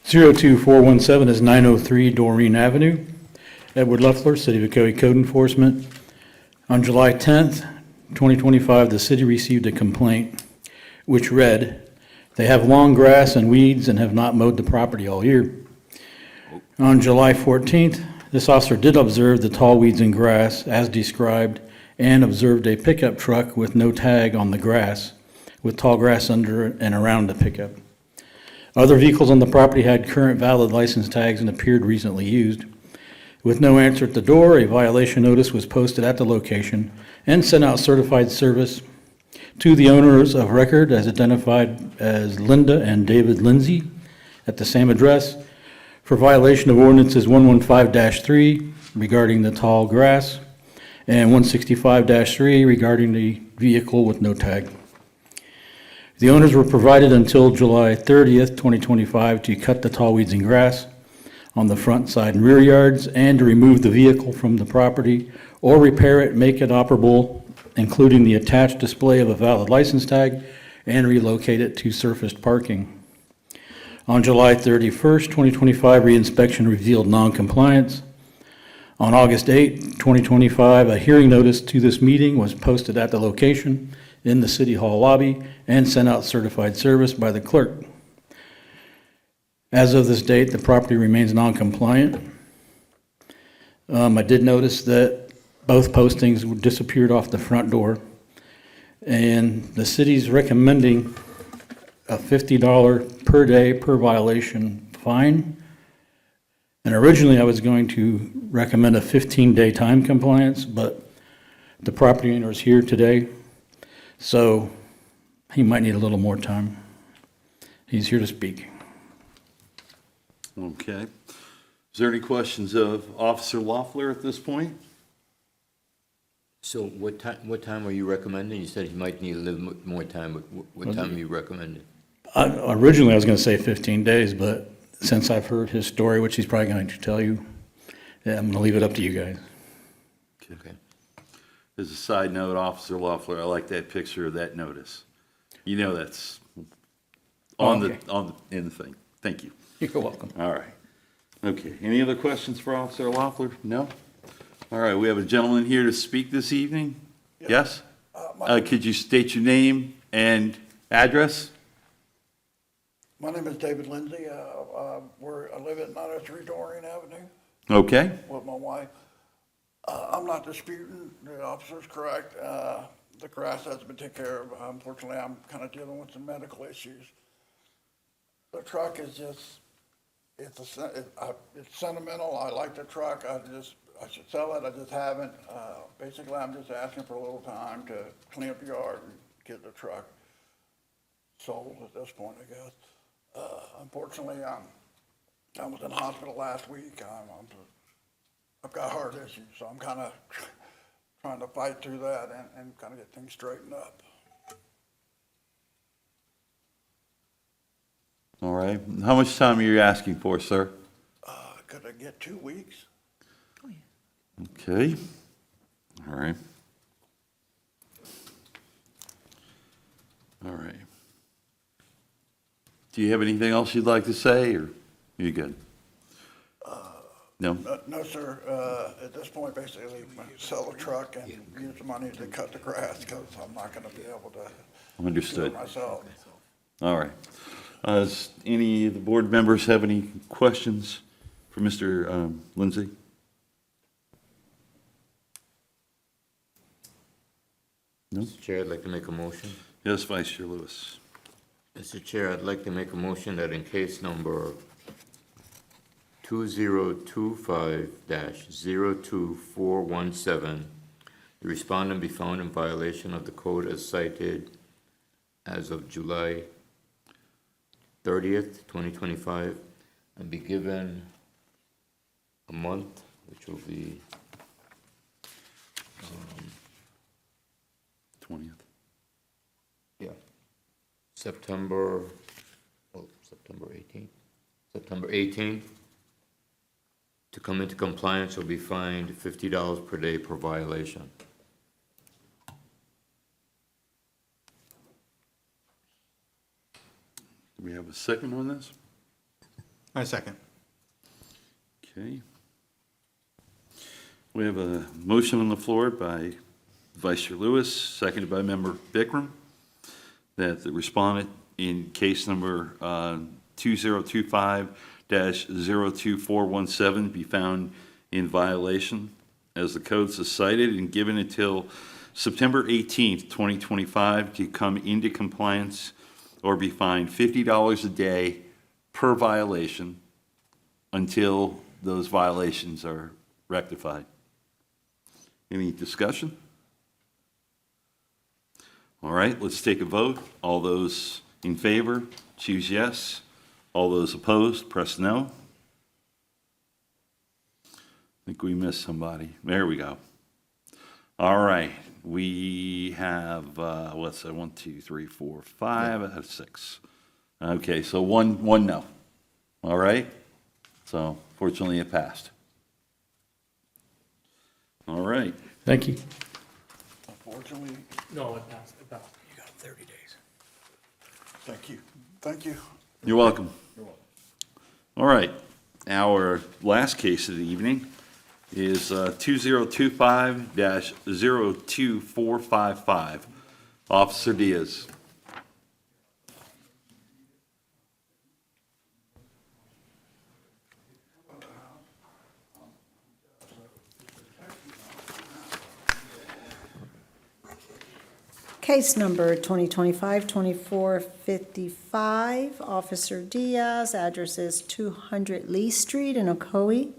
.02417 is 903 Doreen Avenue. Edward Leffler, City of Ocoee Code Enforcement. On July 10th, 2025, the city received a complaint which read, "They have long grass and weeds and have not mowed the property all year." On July 14th, this officer did observe the tall weeds and grass as described and observed a pickup truck with no tag on the grass, with tall grass under and around the pickup. Other vehicles on the property had current valid license tags and appeared recently used. With no answer at the door, a violation notice was posted at the location and sent out certified service to the owners of record as identified as Linda and David Lindsay at the same address. for violation of ordinances 115-3 regarding the tall grass and 165-3 regarding the vehicle with no tag. The owners were provided until July 30th, 2025 to cut the tall weeds and grass on the front, side, and rear yards and to remove the vehicle from the property or repair it, make it operable, including the attached display of a valid license tag, and relocate it to surfaced parking. On July 31st, 2025, reinspection revealed non-compliance. On August 8, 2025, a hearing notice to this meeting was posted at the location in the City Hall lobby and sent out certified service by the clerk. As of this date, the property remains non-compliant. I did notice that both postings disappeared off the front door, and the city's recommending a $50 per day per violation fine. And originally, I was going to recommend a 15-day time compliance, but the property owner is here today, so he might need a little more time. He's here to speak. Okay. Is there any questions of Officer Loeffler at this point? So what time are you recommending? You said he might need a little more time, but what time are you recommending? Originally, I was going to say 15 days, but since I've heard his story, which he's probably going to tell you, yeah, I'm going to leave it up to you guys. Okay. As a side note, Officer Loeffler, I like that picture of that notice. You know that's Okay. in the thing. Thank you. You're welcome. All right. Okay, any other questions for Officer Loeffler? No? All right, we have a gentleman here to speak this evening? Yes? Could you state your name and address? My name is David Lindsay. I live at 903 Doreen Avenue Okay, with my wife. I'm not disputing, the officer's correct. The grass has been taken care of. Unfortunately, I'm kind of dealing with some medical issues. The truck is just, it's sentimental. I like the truck. I should sell it. I just haven't. Basically, I'm just asking for a little time to clean up the yard and get the truck sold at this point, I guess. Unfortunately, I was in the hospital last week. I've got heart issues, so I'm kind of trying to fight through that and kind of get things straightened up. all right. How much time are you asking for, sir? Could I get 2 weeks? Okay, all right. All right. Do you have anything else you'd like to say, or are you good? No? No, sir. At this point, basically, sell the truck and use the money to cut the grass because I'm not going to be able to do Understood. it myself. All right. Does any of the board members have any questions for Mr. Lindsay? No? Mr. Chair, I'd like to make a motion. Yes, Vice Chair Lewis. Mr. Chair, I'd like to make a motion that in case number 2025-02417, the respondent be found in violation of the code as cited as of July 30th, 2025, and be given a month, which will be 20th. September 18th, to come into compliance will be fined $50 per day per violation. Do we have a second on this? I second. Okay. We have a motion on the floor by Vice Chair Lewis, seconded by Member Bikram, that the respondent in case number 2025-02417 be found in violation as the code is cited and given until September 18th, 2025 to come into compliance or be fined $50 a day per violation until those violations are rectified. Any discussion? All right, let's take a vote. All those in favor, choose yes. All those opposed, press no. think we missed somebody. There we go. All right, we have, what's that, 1, 2, 3, 4, 5, I have 6. Okay, so one no. All right? So fortunately, it passed. All right. Thank you. Unfortunately, No, it passed, it passed. You got 30 days. thank you. Thank you. You're welcome. All right, our last case of the evening is 2025-02455. Officer Diaz. Case number 2025-2455, Officer Diaz, address is 200 Lee Street in Ocoee.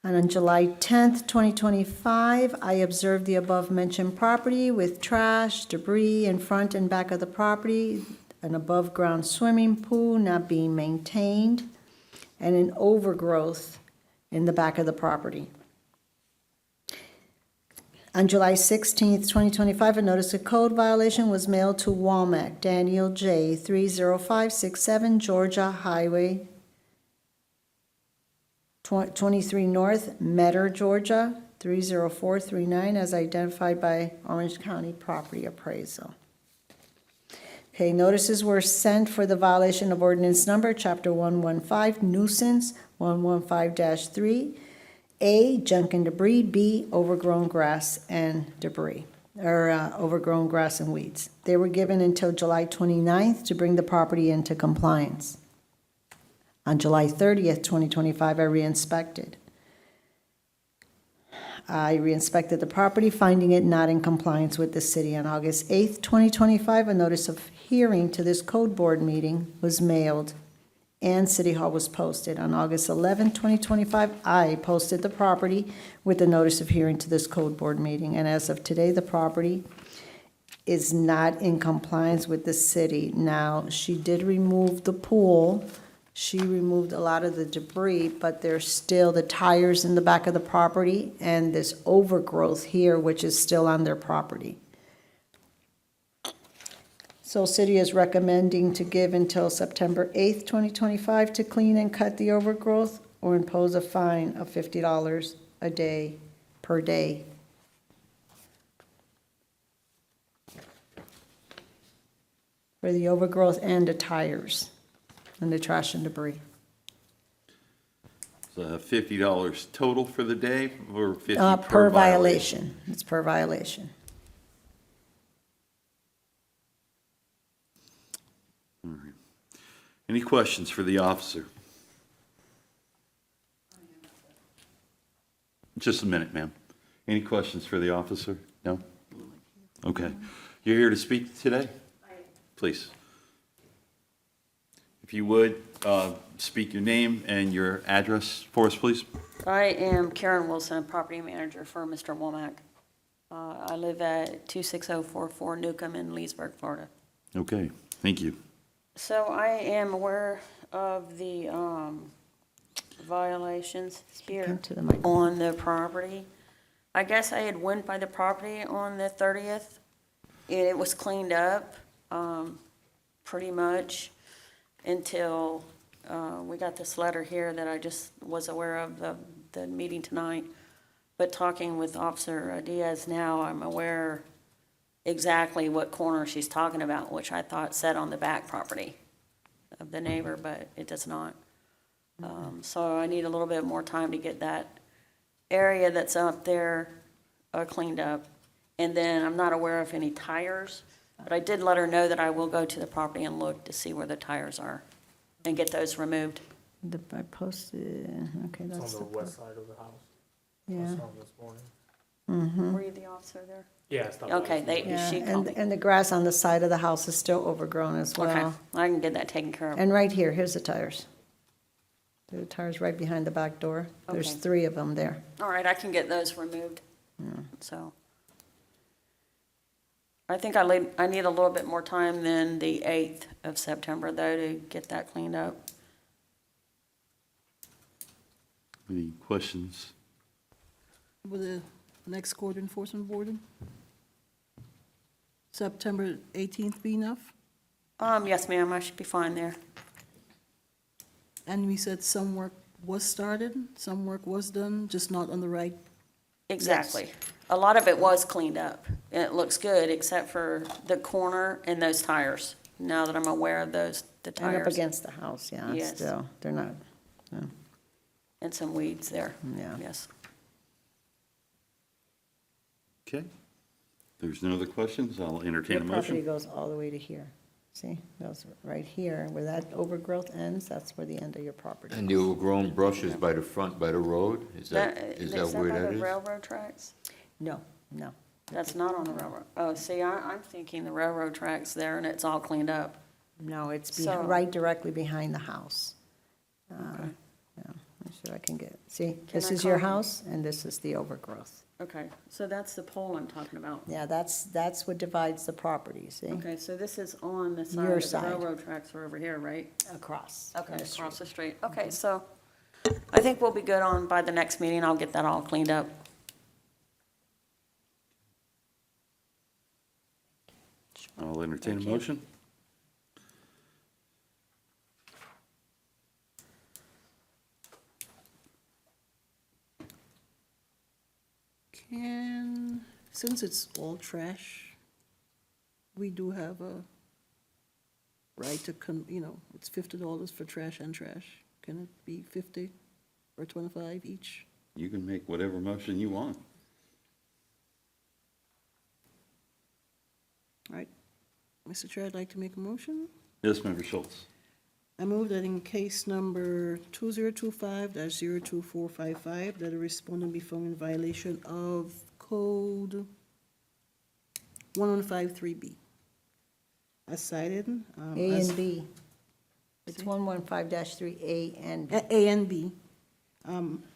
And on July 10th, 2025, I observed the above-mentioned property with trash, debris in front and back of the property, an above-ground swimming pool not being maintained, and an overgrowth in the back of the property. On July 16th, 2025, a notice of code violation was mailed to Walmack Daniel J., 30567 Georgia Highway 23 North, Metter, Georgia, 30439, as identified by Orange County Property Appraisal. Okay, notices were sent for the violation of ordinance number, Chapter 115, nuisance, 115-3, A, junk and debris, B, overgrown grass and debris, or overgrown grass and weeds. They were given until July 29th to bring the property into compliance. On July 30th, 2025, I re-inspected. I re-inspected the property, finding it not in compliance with the city. On August 8th, 2025, a notice of hearing to this code board meeting was mailed and City Hall was posted. On August 11th, 2025, I posted the property with a notice of hearing to this code board meeting. And as of today, the property is not in compliance with the city. Now, she did remove the pool. She removed a lot of the debris, but there's still the tires in the back of the property and this overgrowth here, which is still on their property. So city is recommending to give until September 8th, 2025 to clean and cut the overgrowth or impose a fine of $50 a day per day. For the overgrowth and the tires and the trash and debris. So $50 total for the day or 50 Per violation. It's per violation. All right. Any questions for the officer? Just a minute, ma'am. Any questions for the officer? No? Okay. You're here to speak today? Please. If you would, speak your name and your address for us, please. I am Karen Wilson, property manager for Mr. Womack. I live at 26044 Newcomb in Leesburg, Florida. Okay, thank you. So I am aware of the violations here into the mic. on the property. I guess I had went by the property on the 30th. It was cleaned up pretty much until we got this letter here that I just was aware of the meeting tonight. But talking with Officer Diaz now, I'm aware exactly what corner she's talking about, which I thought said on the back property of the neighbor, but it does not. So I need a little bit more time to get that area that's up there cleaned up. And then I'm not aware of any tires, but I did let her know that I will go to the property and look to see where the tires are and get those removed. I posted, okay, that's It's the. on the west side of the house. I Yeah. saw this morning. Were you the officer there? Yeah, it's not. Okay, Yeah, she called me. and the grass on the side of the house is still overgrown as Okay, well. I can get that taken care of. And right here, here's the tires. The tires right behind the back door. There's Okay. 3 of them there. All right, I can get those removed. So I think I need a little bit more time than the 8th of September, though, to get that cleaned up. Any questions Will the next code enforcement board? September 18th be enough? Yes, ma'am, I should be fine there. And we said some work was started, some work was done, just not on the right. Exactly. A lot of it was cleaned up, and it looks good, except for the corner and those tires, now that I'm aware of those, the And up tires. against the house, yeah, Yes. still, they're not, yeah. And some weeds there. Yeah. Yes. Okay. There's no other questions. I'll entertain Your a property motion. goes all the way to here. See, goes right here, where that overgrowth ends, that's where the end of your property. And the overgrown bushes by the front, by the road? Is that where by that the is? railroad tracks? No, no. That's not on the railroad. Oh, see, I'm thinking the railroad tracks there, and it's all cleaned up. No, it's So- right directly behind the house. Okay. Yeah, I'm sure I can get, see, Can this I is your call you? house, and this is the overgrowth. Okay, so that's the pole I'm talking about. Yeah, that's what divides the property, see? Okay, so this is on the side Your of the side. railroad tracks are over here, right? Across. Okay, the street. across the street. Okay, so I think we'll be good on, by the next meeting, I'll get that all cleaned up. I'll entertain a Thank you. motion. Since it's all trash, we do have a right to, it's $50 for trash and trash. Can it be 50 or 25 each? You can make whatever motion you want. All right. Mr. Chair, I'd like to make a motion. Yes, Member Schultz. I move that in case number 2025-02455, that a respondent be found in violation of Code 1153B. As cited. A as- and B. It's 115-3A and B. A and B,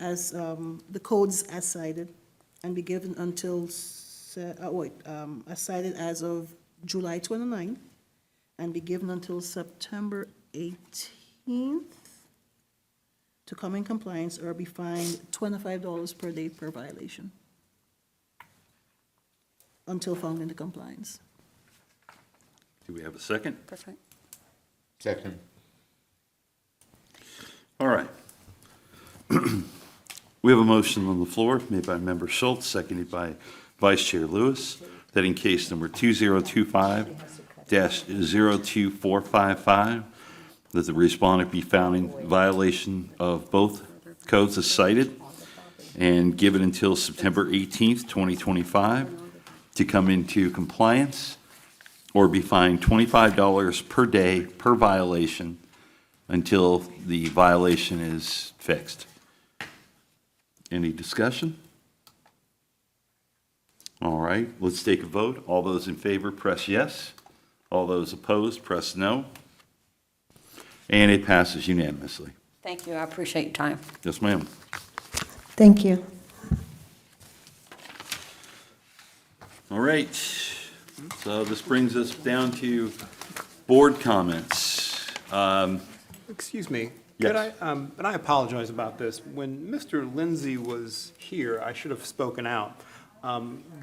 as, the codes as cited, and be given until, as cited as of July 29th, and be given until September 18th to come in compliance or be fined $25 per day per violation until found into compliance. Do we have a second? Perfect. Second. All right. We have a motion on the floor made by Member Schultz, seconded by Vice Chair Lewis, that in case number 2025-02455, that the respondent be found in violation of both codes as cited and given until September 18th, 2025 to come into compliance or be fined $25 per day per violation until the violation is fixed. Any discussion? All right, let's take a vote. All those in favor, press yes. All those opposed, press no. And it passes unanimously. Thank you, I appreciate your time. Yes, ma'am. Thank you. All right, so this brings us down to board comments. Excuse me. Yes. Could I, and I apologize about this. When Mr. Lindsay was here, I should have spoken out.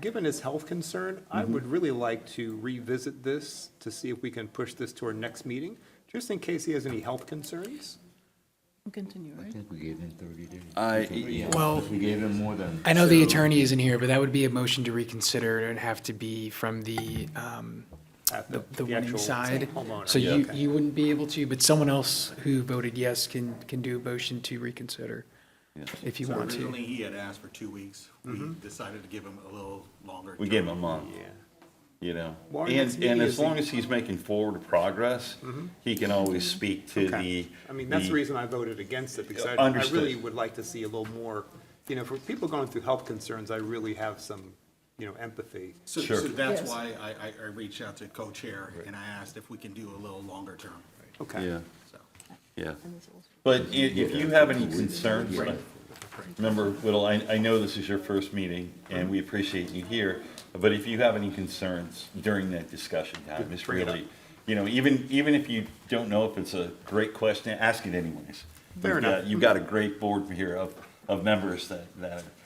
Given his health concern, I would really like to revisit this to see if we can push this to our next meeting, just in case he has any health concerns. Continue, I right? think we gave him 30 days. Well, We gave him more than. I know the attorney isn't here, but that would be a motion to reconsider. It would have to be from the At the winning actual side. homeowner. So Yeah, you, okay. you wouldn't be able to, but someone else who voted yes can do a motion to reconsider if you So want to. originally, he had asked for 2 weeks. We decided to give him a little longer. We gave him a month, Yeah. you know. Well, our next And meeting as is long the- as he's making forward progress, he can always speak to Okay. the. I mean, that's the reason I voted against it, because I Understood. really would like to see a little more, for people going through health concerns, I really have some, empathy. So Sure. that's Yes. why I reached out to co-chair and I asked if we can do a little longer term. Okay. Yeah, So, yeah. But if you have any concerns, remember, Whittle, I know this is your first meeting, and we appreciate you here, but if you have any concerns during that discussion time, it's Bring it really, even if you don't know if it's a great question, ask it anyways. Fair enough. You've got a great board here of members that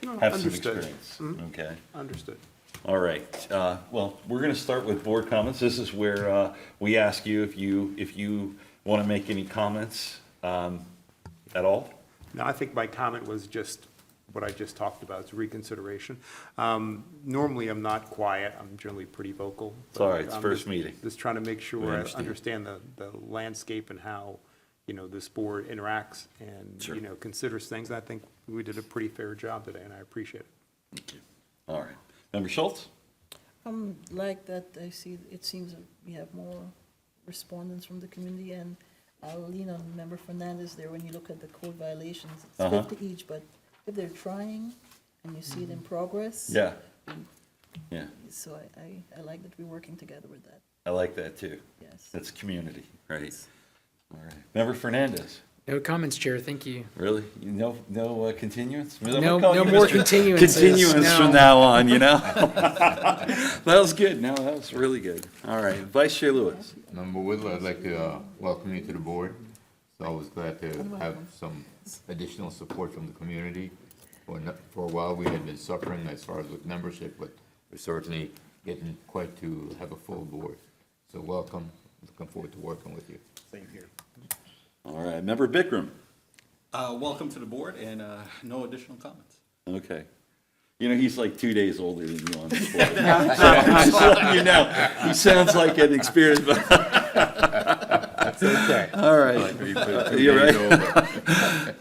No, have some understood. experience. Mhm. Okay. Understood. All right, well, we're going to start with board comments. This is where we ask you if you want to make any comments at all. No, I think my comment was just what I just talked about, it's reconsideration. Normally, I'm not quiet, I'm generally pretty vocal. It's all right, but it's I'm first just- meeting. Just trying to make We sure I understand. understand the landscape and how, this board interacts and, Sure. considers things. I think we did a pretty fair job today, and I appreciate it. Thank you. All right. Member Schultz? Like that, I see, it seems that we have more respondents from the community, and I'll lean on Member Fernandez there when you look at the code violations. It's Uh-huh. 50 each, but if they're trying and you see it in progress. Yeah. Yeah, So I like that we're working together with that, I like that too. yes. That's community, right? All right. Member Fernandez? No comments, Chair, thank you. Really? No continuance? I'm gonna No- call no you more Mr. continuances, Continuance no. from now on, That was good. No, that was really good. All right. Vice Chair Lewis? Member Whittle, I'd like to welcome you to the board. So I was glad to have some additional support from the community. For a while, we had been suffering as far as with membership, but we're certainly getting quite to have a full board. So welcome, looking forward to working with you. Same here. All right. Member Bikram? Welcome to the board, and no additional comments. Okay. He's like 2 days older than you on this board. So I'm just letting you know, he sounds like an experienced. That's okay. All right. You're right.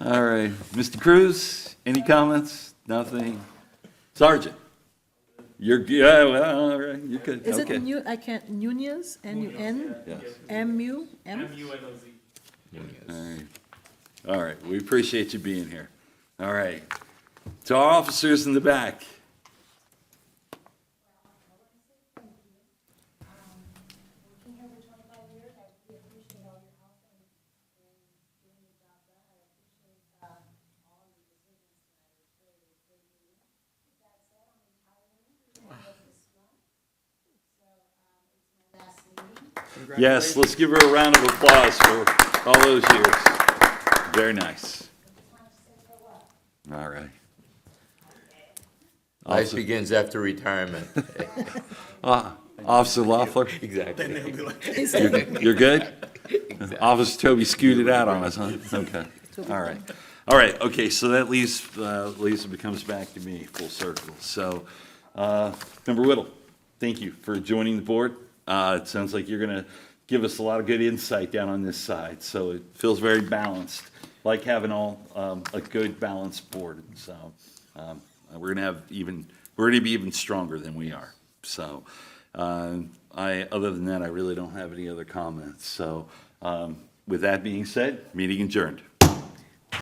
All right. Mr. Cruz, any comments? Nothing? Sergeant? You're, yeah, well, all right, you're good. Is Okay. it New, I can't, Nunez, N-U-N? Yes. M-U? M? All right. All right. We appreciate you being here. All right. To our officers in the back. Yes, let's give her a round of applause for all those years. Very nice. All right. Life begins after retirement. Officer Loeffler, Exactly. you're good? Officer Toby scooted out on us, huh? Okay. All right. All right, okay, so that leaves, Lisa becomes back to me, full circle. So, Member Whittle, thank you for joining the board. It sounds like you're going to give us a lot of good insight down on this side, so it feels very balanced, like having a good balanced board. So, we're going to be even stronger than we are. So, other than that, I really don't have any other comments. So, with that being said, meeting adjourned.